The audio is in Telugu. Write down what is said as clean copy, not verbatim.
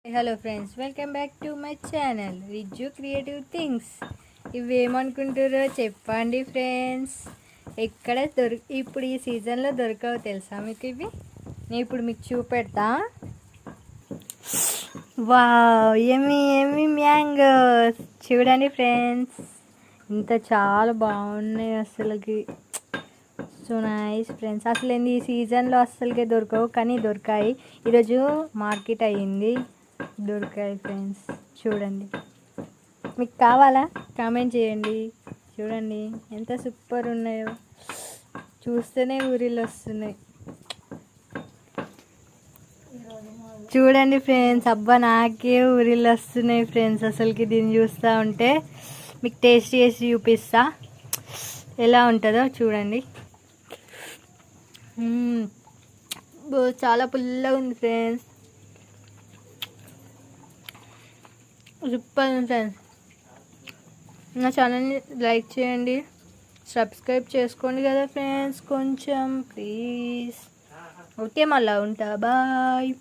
Hello friends, welcome back to my channel Vijju creative things. ఇవేమనుకుంటారో చెప్పండి ఫ్రెండ్స్. ఎక్కడ ఇప్పుడు ఈ సీజన్లో దొరకవు తెలుసా మీకు ఇవి. నేను ఇప్పుడు మీకు చూపెడతా. వావ్, ఎమ్మి మ్యాంగోస్ చూడండి ఫ్రెండ్స్, ఇంత చాలా బాగున్నాయి అసలుకి. So nice friends. అసలు ఈ సీజన్లో అస్సలకే దొరకవు, కానీ దొరికాయి. ఈరోజు మార్కెట్ అయ్యింది, దొరికాయి ఫ్రెండ్స్. చూడండి, మీకు కావాలా కామెంట్ చేయండి. చూడండి ఎంత సూపర్ ఉన్నాయో, చూస్తేనే ఊరిలో వస్తున్నాయి. చూడండి ఫ్రెండ్స్, అబ్బా నాకే ఊరిలో వస్తున్నాయి ఫ్రెండ్స్. అసలుకి దీన్ని చూస్తూ ఉంటే మీకు టేస్ట్ చేసి చూపిస్తా ఎలా ఉంటుందో. చూడండి, చాలా పుల్లగా ఉంది ఫ్రెండ్స్, సూపర్ ఉంది ఫ్రెండ్స్. నా ఛానల్ని లైక్ చేయండి, సబ్స్క్రైబ్ చేసుకోండి కదా ఫ్రెండ్స్, కొంచెం ప్లీజ్. ఓకే, మళ్ళీ ఉంటా, బాయ్.